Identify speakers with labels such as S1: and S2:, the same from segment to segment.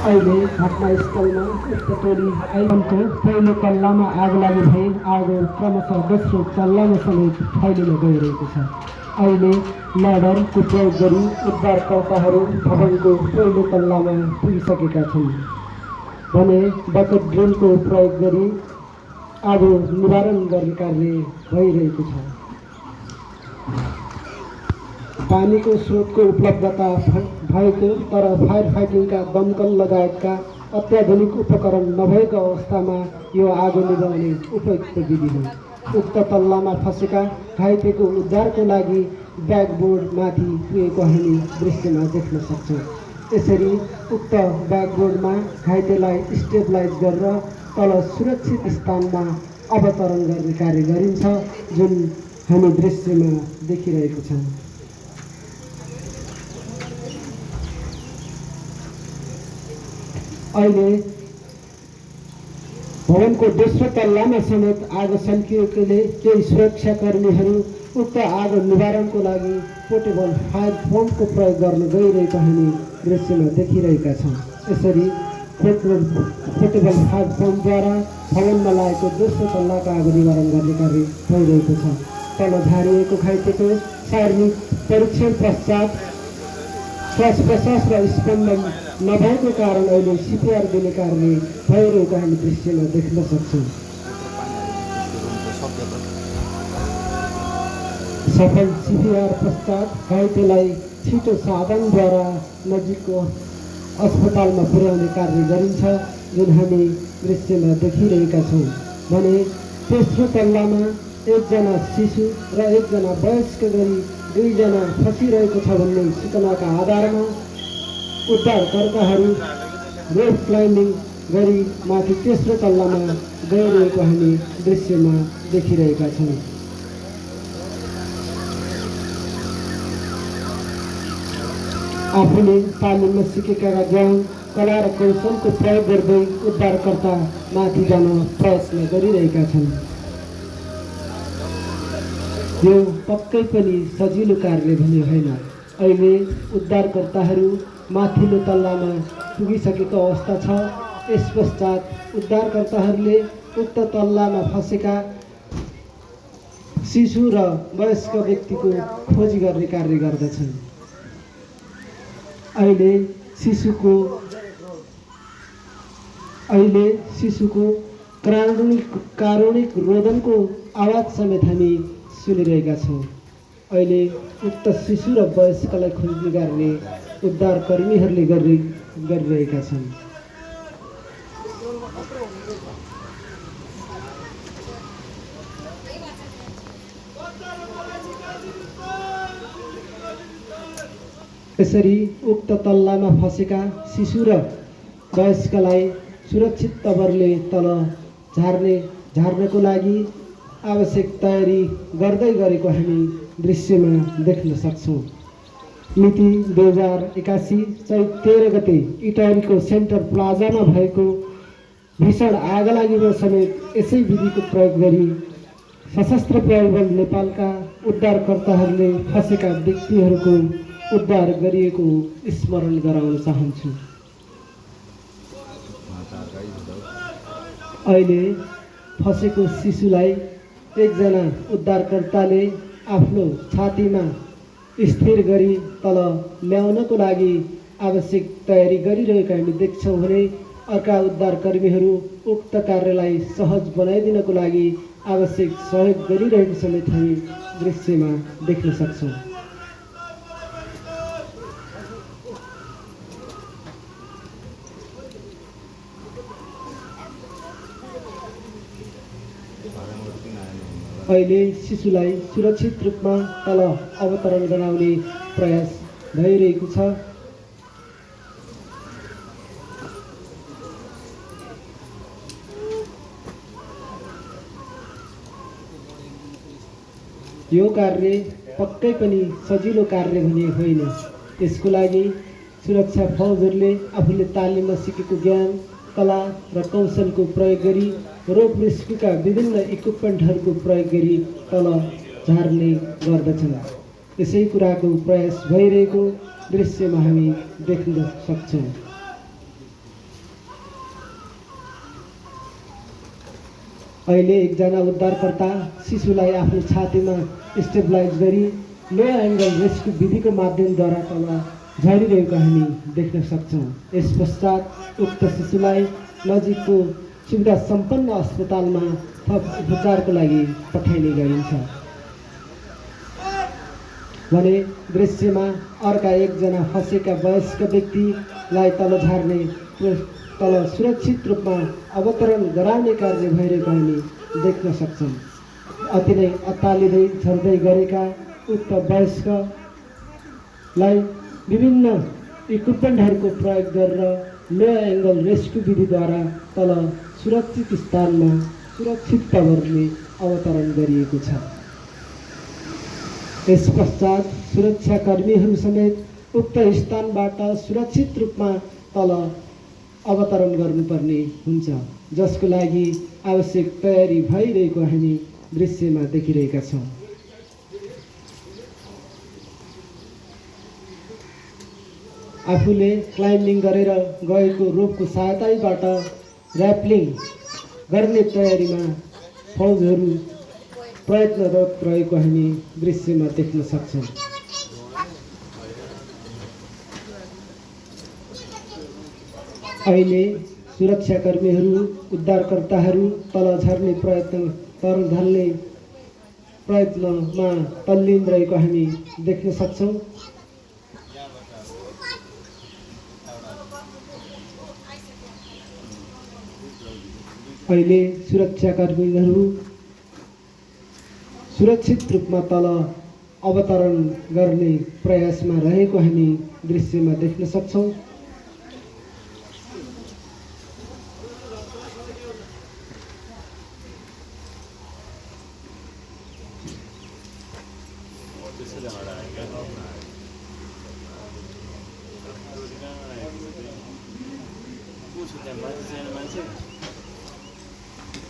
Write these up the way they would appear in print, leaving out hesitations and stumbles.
S1: अहिले घटनास्थलमा उक्त टोली आइनको पहिलो तल्लामा आग लागि भई आगो क्रमशः दोस्रो तल्लामा समेत फैलिन गइरहेको छ। अहिले ल्याडरको प्रयोग गरी उद्धारकर्ताहरू भवनको पहिलो तल्लामा पुगिसकेका छन् भने बकेट ड्रिलको प्रयोग गरी आगो निवारण गर्ने कार्य भइरहेको छ। पानीको स्रोतको उपलब्धता भएको तर फायर फाइटिङका दमकल लगायतका अत्याधुनिक उपकरण नभएको अवस्थामा यो आगो निभाउने उपयुक्त विधि हो। उक्त तल्लामा फँसेका घाइतेको उद्धारको लागि ब्याकबोर्डमाथि पुगेको हामी दृश्यमा देख्न सक्छौँ। यसरी उक्त ब्याकबोर्डमा घाइतेलाई स्टेबलाइज गरेर तल सुरक्षित स्थानमा अवतरण गर्ने कार्य गरिन्छ, जुन हामी दृश्यमा देखिरहेको छौँ। अहिले भवनको दोस्रो तल्लामा समेत आगो सल्किएकोले केही सुरक्षाकर्मीहरू उक्त आगो निवारणको लागि पोर्टेबल फायर पम्पको प्रयोग गर्न गइरहेको हामी दृश्यमा देखिरहेका छौँ। यसरी पोर्टेबल फायर पम्पद्वारा भवनमा लागेको दोस्रो तल्लाको आगो निवारण गर्ने कार्य भइरहेको छ। तल झारिएको घाइतेको शारीरिक परीक्षण पश्चात श्वास प्रश्वास र स्पन्दन नभएको कारण अहिले सिपिआर दिने कार्य भइरहेको हामी दृश्यमा देख्न सक्छौँ। सफल सिपिआर पश्चात घाइतेलाई छिटो साधनद्वारा नजिकको अस्पतालमा पुर्याउने कार्य गरिन्छ, जुन हामी दृश्यमा देखिरहेका छौँ। भने तेस्रो तल्लामा एकजना शिशु र एकजना वयस्क गरी दुईजना फसिरहेको छ भन्ने सूचनाका आधारमा उद्धारकर्ताहरू रोप क्लाइम्बिङ गरी माथि तेस्रो तल्लामा गइरहेको हामी दृश्यमा देखिरहेका छौँ। आफूले तालिममा सिकेका ज्ञान कला र कौशलको प्रयोग गर्दै उद्धारकर्ता माथि जान प्रयत्न गरिरहेका छन्। यो पक्कै पनि सजिलो कार्य भने होइन। अहिले उद्धारकर्ताहरू माथिल्लो तल्लामा पुगिसकेको अवस्था छ। यस पश्चात उद्धारकर्ताहरूले उक्त तल्लामा फँसेका शिशु र वयस्क व्यक्तिको खोजी गर्ने कार्य गर्दछन्। अहिले शिशुको कारुणिक रोदनको आवाज समेत हामी सुनिरहेका छौँ। अहिले उक्त शिशु र वयस्कलाई खोजी गर्ने उद्धारकर्मीहरूले गरिरहेका छन्। यसरी उक्त तल्लामा फँसेका शिशु र वयस्कलाई सुरक्षित तवरले तल झार्नको लागि आवश्यक तयारी गर्दै गरेको हामी दृश्यमा देख्न सक्छौँ। मिति 2081 चैत 13 गते इटहरीको सेन्टर प्लाजामा भएको भीषण आगलागीमा समेत यसै विधिको प्रयोग गरी सशस्त्र प्रहरी बल नेपालका उद्धारकर्ताहरूले फँसेका व्यक्तिहरूको उद्धार गरिएको स्मरण गराउन चाहन्छु। अहिले फँसेको शिशुलाई एकजना उद्धारकर्ताले आफ्नो छातीमा स्थिर गरी तल ल्याउनको लागि आवश्यक तयारी गरिरहेका हामी देख्छौँ भने अर्का उद्धारकर्मीहरू उक्त कार्यलाई सहज बनाइदिनको लागि आवश्यक सहयोग गरिरहेको समेत हामी दृश्यमा देख्न सक्छौँ। अहिले शिशुलाई सुरक्षित रूपमा तल अवतरण गराउने प्रयास भइरहेको छ। यो कार्य पक्कै पनि सजिलो कार्य भने होइन। यसको लागि सुरक्षा फौजहरूले आफूले तालिममा सिकेको ज्ञान कला र कौशलको प्रयोग गरी रोप रेस्क्युका विभिन्न इक्विपमेन्टहरूको प्रयोग गरी तल झार्ने गर्दछन्। यसै कुराको प्रयास भइरहेको दृश्यमा हामी देख्न सक्छौँ। अहिले एकजना उद्धारकर्ता शिशुलाई आफ्नो छातीमा स्टेबलाइज गरी लो एङ्गल रेस्क्यु विधिको माध्यमद्वारा तल झरिरहेको हामी देख्न सक्छौँ। यस पश्चात उक्त शिशुलाई नजिकको सुविधा सम्पन्न अस्पतालमा थप उपचारको लागि पठाइने गरिन्छ भने दृश्यमा अर्का एकजना फँसेका वयस्क व्यक्तिलाई तल झार्ने तल सुरक्षित रूपमा अवतरण गराउने कार्य भइरहेको हामी देख्न सक्छौँ। अति नै अत्तालिँदै झर्दै गरेका उक्त वयस्कलाई विभिन्न इक्विपमेन्टहरूको प्रयोग गरेर लो एङ्गल रेस्क्यु विधिद्वारा तल सुरक्षित स्थानमा सुरक्षित तवरले अवतरण गरिएको छ। यस पश्चात सुरक्षाकर्मीहरू समेत उक्त स्थानबाट सुरक्षित रूपमा तल अवतरण गर्नुपर्ने हुन्छ, जसको लागि आवश्यक तयारी भइरहेको हामी दृश्यमा देखिरहेका छौँ। आफूले क्लाइम्बिङ गरेर गएको रोपको सहायताबाट ऱ्यापलिङ गर्ने तयारीमा फौजहरू प्रयत्नरत रहेको हामी दृश्यमा देख्न सक्छौँ। अहिले सुरक्षाकर्मीहरू उद्धारकर्ताहरू तल झर्ने प्रयत्नमा तल्लीन रहेको हामी देख्न सक्छौँ। अहिले सुरक्षाकर्मीहरू सुरक्षित रूपमा तल अवतरण गर्ने प्रयासमा रहेको हामी दृश्यमा देख्न सक्छौँ।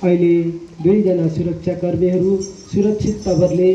S1: अहिले दुईजना सुरक्षाकर्मीहरू सुरक्षित तवरले